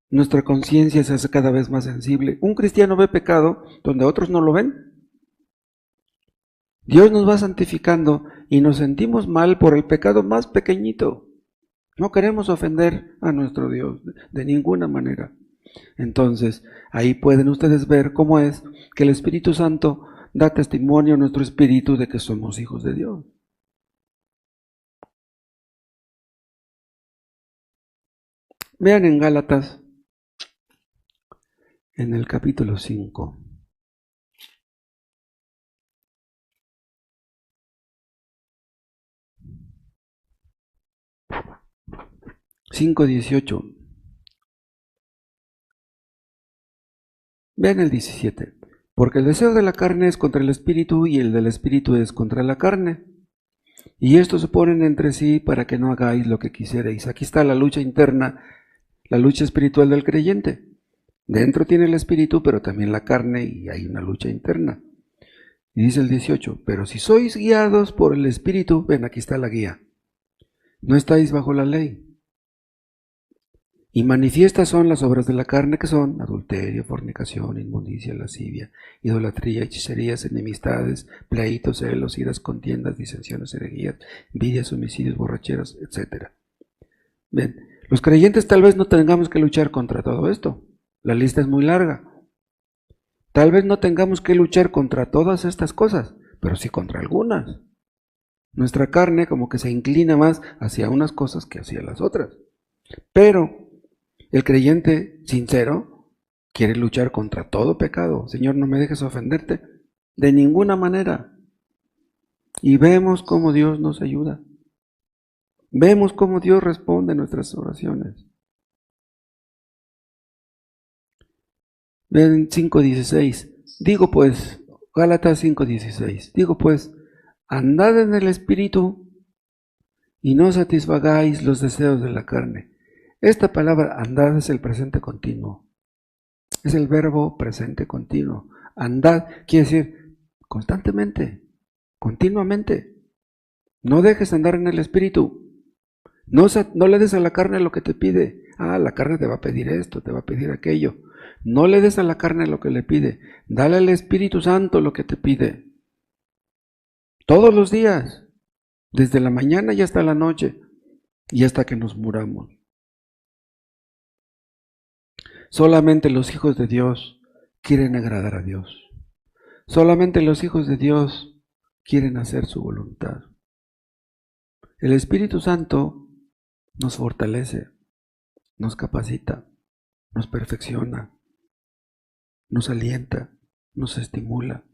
[SPEAKER 1] nuestra conciencia se hace cada vez más sensible. Un cristiano ve pecado donde otros no lo ven. Dios nos va santificando y nos sentimos mal por el pecado más pequeñito. No queremos ofender a nuestro Dios de ninguna manera. Entonces, ahí pueden ustedes ver cómo es que el Espíritu Santo da testimonio a nuestro espíritu de que somos hijos de Dios. Vean en Gálatas, en el capítulo 5. (5:18). Vean el 17. Porque el deseo de la carne es contra el espíritu y el del espíritu es contra la carne. Y estos se oponen entre sí para que no hagáis lo que quisierais. Aquí está la lucha interna, la lucha espiritual del creyente. Dentro tiene el espíritu, pero también la carne y hay una lucha interna. Y dice el 18, pero si sois guiados por el espíritu, ven, aquí está la guía. No estáis bajo la ley. Y manifiestas son las obras de la carne, que son adulterio, fornicación, inmundicia, lascivia, idolatría, hechicerías, enemistades, pleitos, celos, iras, contiendas, disensiones, herejías, envidias, homicidios, borracheras, etc. Ven, los creyentes tal vez no tengamos que luchar contra todo esto. La lista es muy larga. Tal vez no tengamos que luchar contra todas estas cosas, pero sí contra algunas. Nuestra carne como que se inclina más hacia unas cosas que hacia las otras. Pero el creyente sincero quiere luchar contra todo pecado. Señor, no me dejes ofenderte de ninguna manera. Y vemos cómo Dios nos ayuda. Vemos cómo Dios responde a nuestras oraciones. Ven 5:16. Digo pues, Gálatas 5:16. Digo pues, andad en el Espíritu y no satisfagáis los deseos de la carne. Esta palabra andad es el presente continuo. Es el verbo presente continuo. Andad quiere decir constantemente, continuamente. No dejes de andar en el Espíritu. No le des a la carne lo que te pide. La carne te va a pedir esto, te va a pedir aquello. No le des a la carne lo que le pide. Dale al Espíritu Santo lo que te pide. Todos los días, desde la mañana y hasta la noche, y hasta que nos muramos. Solamente los hijos de Dios quieren agradar a Dios. Solamente los hijos de Dios quieren hacer su voluntad. El Espíritu Santo nos fortalece, nos capacita, nos perfecciona, nos alienta, nos estimula,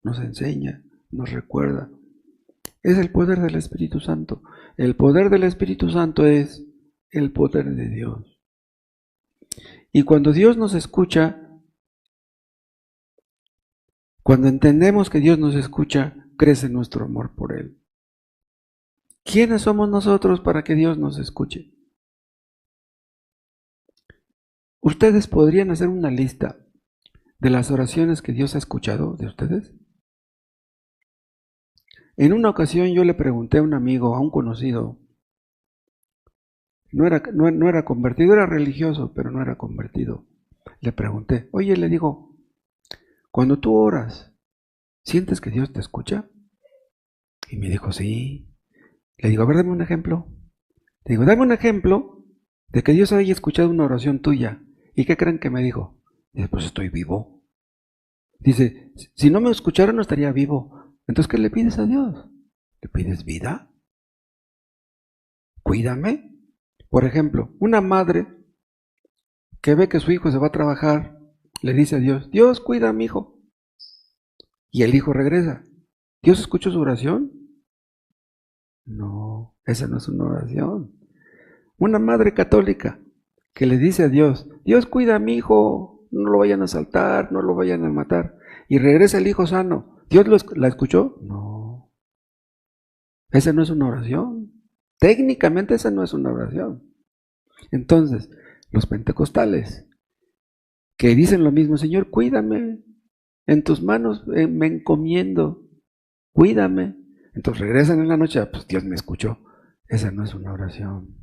[SPEAKER 1] nos enseña, nos recuerda. Es el poder del Espíritu Santo. El poder del Espíritu Santo es el poder de Dios. Y cuando Dios nos escucha, cuando entendemos que Dios nos escucha, crece nuestro amor por Él. ¿Quiénes somos nosotros para que Dios nos escuche? ¿Ustedes podrían hacer una lista de las oraciones que Dios ha escuchado de ustedes? En una ocasión yo le pregunté a un amigo, a un conocido, no era convertido, era religioso, pero no era convertido. Le pregunté, oye, le digo, cuando tú oras, ¿sientes que Dios te escucha? Y me dijo, sí. Le digo, a ver, dame un ejemplo. Le digo, dame un ejemplo de que Dios haya escuchado una oración tuya. ¿Y qué creen que me dijo? Dice, pues estoy vivo. Dice, si no me escuchara no estaría vivo. Entonces, ¿qué le pides a Dios? ¿Le pides vida? Cuídame. Por ejemplo, una madre que ve que su hijo se va a trabajar, le dice a Dios, Dios, cuida a mi hijo. Y el hijo regresa. ¿Dios escuchó su oración? No, esa no es una oración. Una madre católica que le dice a Dios, Dios, cuida a mi hijo, no lo vayan a asaltar, no lo vayan a matar. Y regresa el hijo sano. ¿Dios la escuchó? No. Esa no es una oración. Técnicamente esa no es una oración. Entonces, los pentecostales que dicen lo mismo, Señor, cuídame, en tus manos me encomiendo, cuídame. Entonces regresan en la noche, pues Dios me escuchó. Esa no es una oración.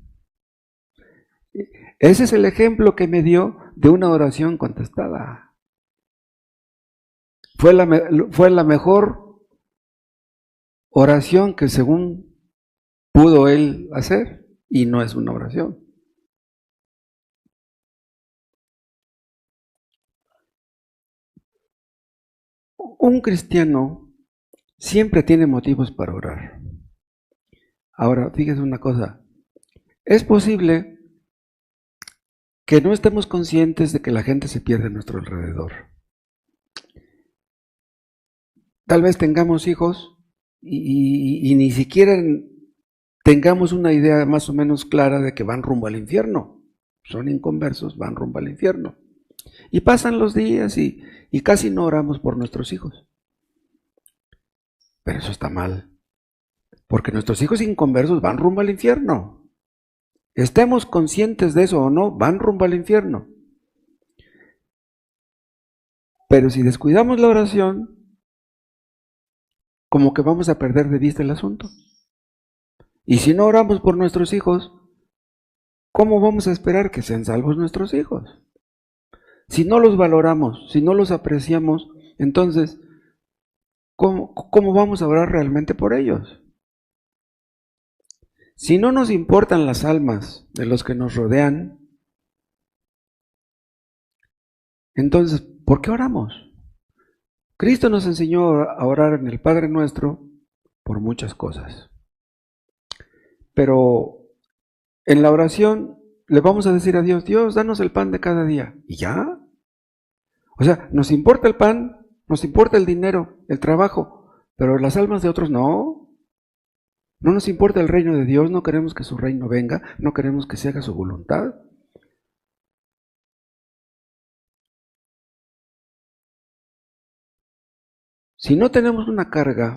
[SPEAKER 1] Ese es el ejemplo que me dio de una oración contestada. Fue la mejor oración que según pudo él hacer y no es una oración. Un cristiano siempre tiene motivos para orar. Ahora, fíjese una cosa, es posible que no estemos conscientes de que la gente se pierde a nuestro alrededor. Tal vez tengamos hijos y ni siquiera tengamos una idea más o menos clara de que van rumbo al infierno. Son inconversos, van rumbo al infierno. Y pasan los días y casi no oramos por nuestros hijos. Pero eso está mal, porque nuestros hijos inconversos van rumbo al infierno. Estemos conscientes de eso o no, van rumbo al infierno. Pero si descuidamos la oración, como que vamos a perder de vista el asunto. Y si no oramos por nuestros hijos, ¿cómo vamos a esperar que sean salvos nuestros hijos? Si no los valoramos, si no los apreciamos, entonces, ¿cómo vamos a orar realmente por ellos? Si no nos importan las almas de los que nos rodean, entonces, ¿por qué oramos? Cristo nos enseñó a orar en el Padre Nuestro por muchas cosas. Pero en la oración le vamos a decir a Dios, Dios, danos el pan de cada día. ¿Y ya? O sea, nos importa el pan, nos importa el dinero, el trabajo, pero las almas de otros no. No nos importa el reino de Dios, no queremos que su reino venga, no queremos que se haga su voluntad. Si no tenemos una carga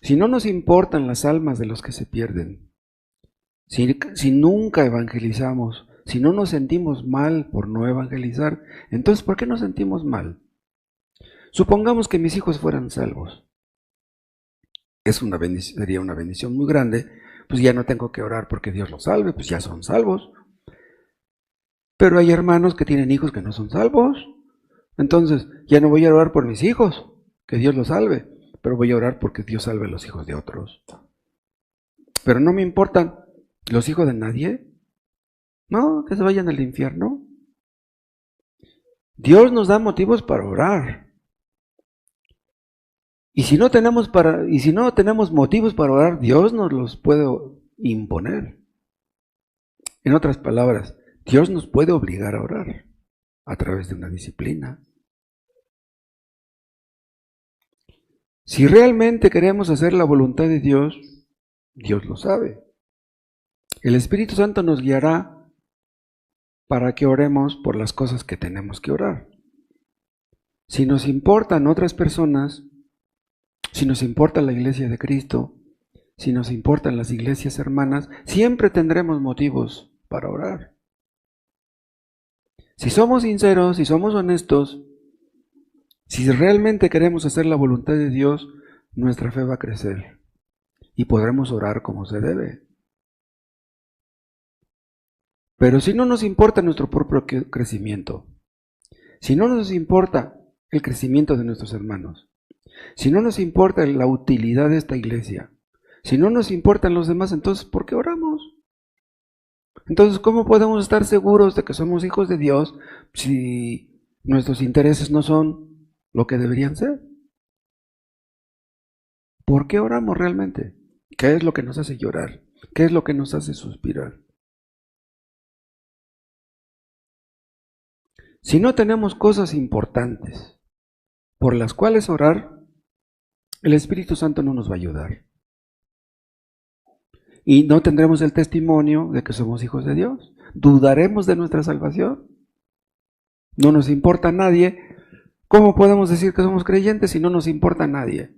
[SPEAKER 1] si no nos importan las almas de los que se pierden, si nunca evangelizamos, si no nos sentimos mal por no evangelizar, entonces ¿por qué nos sentimos mal? Supongamos que mis hijos fueran salvos. Sería una bendición muy grande, pues ya no tengo que orar porque Dios los salve, pues ya son salvos. Pero hay hermanos que tienen hijos que no son salvos, entonces ya no voy a orar por mis hijos, que Dios los salve, pero voy a orar porque Dios salve a los hijos de otros. Pero no me importan los hijos de nadie, no, que se vayan al infierno. Dios nos da motivos para orar. Y si no tenemos motivos para orar, Dios nos los puede imponer. En otras palabras, Dios nos puede obligar a orar a través de una disciplina. Si realmente queremos hacer la voluntad de Dios, Dios lo sabe. El Espíritu Santo nos guiará para que oremos por las cosas que tenemos que orar. Si nos importan otras personas, si nos importa la iglesia de Cristo, si nos importan las iglesias hermanas, siempre tendremos motivos para orar. Si somos sinceros, si somos honestos, si realmente queremos hacer la voluntad de Dios, nuestra fe va a crecer y podremos orar como se debe. Pero si no nos importa nuestro propio crecimiento, si no nos importa el crecimiento de nuestros hermanos, si no nos importa la utilidad de esta iglesia, si no nos importan los demás, entonces ¿por qué oramos? Entonces, ¿cómo podemos estar seguros de que somos hijos de Dios si nuestros intereses no son lo que deberían ser? ¿Por qué oramos realmente? ¿Qué es lo que nos hace llorar? ¿Qué es lo que nos hace suspirar? Si no tenemos cosas importantes por las cuales orar, el Espíritu Santo no nos va a ayudar. Y no tendremos el testimonio de que somos hijos de Dios. Dudaremos de nuestra salvación. No nos importa a nadie. ¿Cómo podemos decir que somos creyentes si no nos importa a nadie?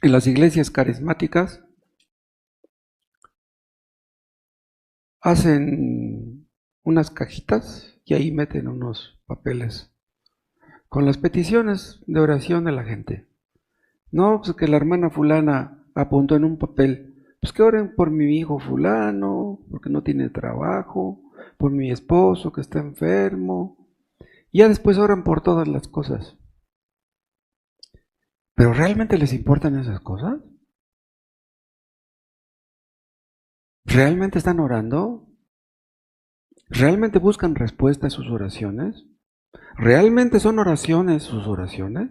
[SPEAKER 1] En las iglesias carismáticas hacen unas cajitas y ahí meten unos papeles con las peticiones de oración de la gente. No, pues que la hermana fulana apuntó en un papel, pues que oren por mi hijo fulano, porque no tiene trabajo, por mi esposo que está enfermo. Y ya después oran por todas las cosas. ¿Pero realmente les importan esas cosas? ¿Realmente están orando? ¿Realmente buscan respuesta a sus oraciones? ¿Realmente son oraciones sus oraciones?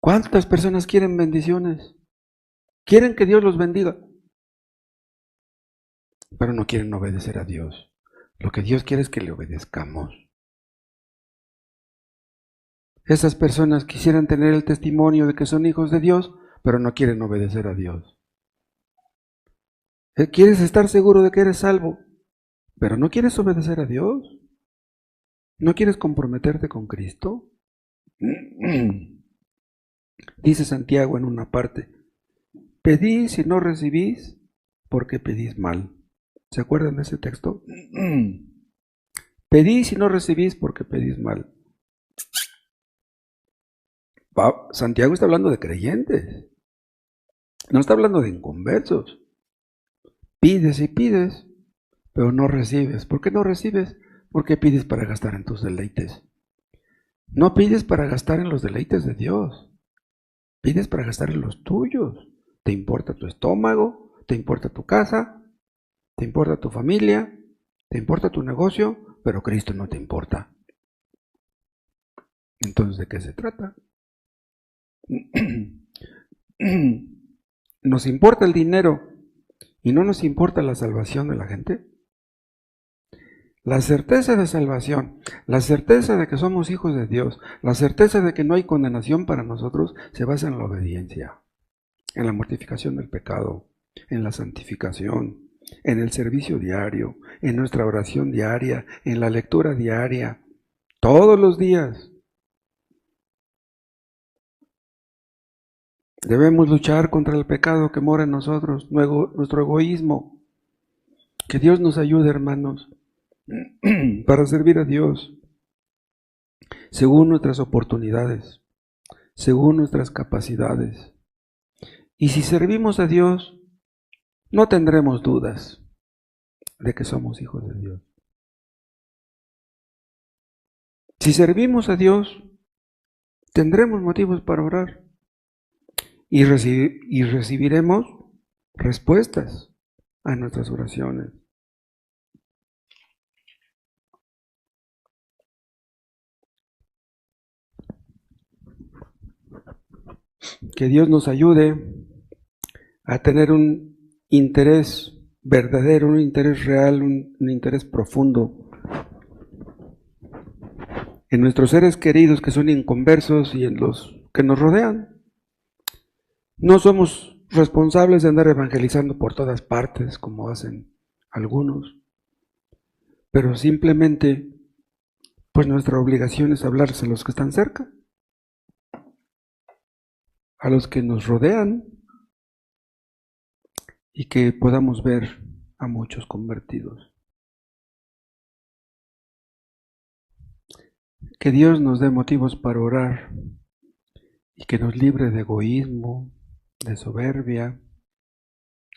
[SPEAKER 1] ¿Cuántas personas quieren bendiciones? Quieren que Dios los bendiga, pero no quieren obedecer a Dios. Lo que Dios quiere es que le obedezcamos. Esas personas quisieran tener el testimonio de que son hijos de Dios, pero no quieren obedecer a Dios. Quieres estar seguro de que eres salvo, pero no quieres obedecer a Dios. ¿No quieres comprometerte con Cristo? Dice Santiago en una parte, pedís y no recibís porque pedís mal. ¿Se acuerdan de ese texto? Pedís y no recibís porque pedís mal. Santiago está hablando de creyentes, no está hablando de inconversos. Pides y pides, pero no recibes. ¿Por qué no recibes? Porque pides para gastar en tus deleites. No pides para gastar en los deleites de Dios. Pides para gastar en los tuyos. ¿Te importa tu estómago? ¿Te importa tu casa? ¿Te importa tu familia? ¿Te importa tu negocio? Pero Cristo no te importa. Entonces, ¿de qué se trata? ¿Nos importa el dinero y no nos importa la salvación de la gente? La certeza de salvación, la certeza de que somos hijos de Dios, la certeza de que no hay condenación para nosotros, se basa en la obediencia, en la mortificación del pecado, en la santificación, en el servicio diario, en nuestra oración diaria, en la lectura diaria, todos los días. Debemos luchar contra el pecado que mora en nosotros, nuestro egoísmo. Que Dios nos ayude, hermanos, para servir a Dios según nuestras oportunidades, según nuestras capacidades. Y si servimos a Dios, no tendremos dudas de que somos hijos de Dios. Si servimos a Dios, tendremos motivos para orar y recibiremos respuestas a nuestras oraciones. Que Dios nos ayude a tener un interés verdadero, un interés real, un interés profundo en nuestros seres queridos que son inconversos y en los que nos rodean. No somos responsables de andar evangelizando por todas partes como hacen algunos, pero simplemente pues nuestra obligación es hablarles a los que están cerca, a los que nos rodean, y que podamos ver a muchos convertidos. Que Dios nos dé motivos para orar y que nos libre de egoísmo, de soberbia,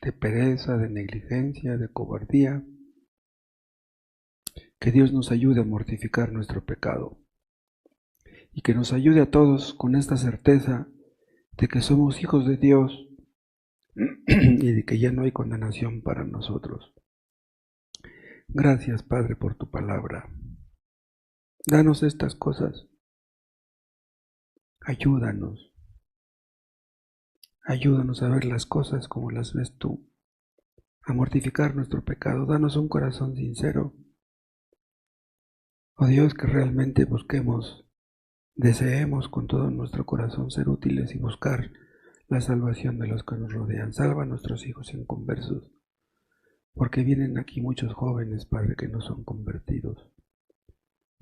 [SPEAKER 1] de pereza, de negligencia, de cobardía. Que Dios nos ayude a mortificar nuestro pecado y que nos ayude a todos con esta certeza de que somos hijos de Dios y de que ya no hay condenación para nosotros. Gracias, Padre, por tu palabra. Danos estas cosas. Ayúdanos. Ayúdanos a ver las cosas como las ves tú, a mortificar nuestro pecado. Danos un corazón sincero. Oh Dios, que realmente busquemos, deseemos con todo nuestro corazón ser útiles y buscar la salvación de los que nos rodean. Salva a nuestros hijos inconversos, porque vienen aquí muchos jóvenes, Padre, que no son convertidos.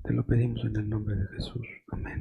[SPEAKER 1] Te lo pedimos en el nombre de Jesús. Amén.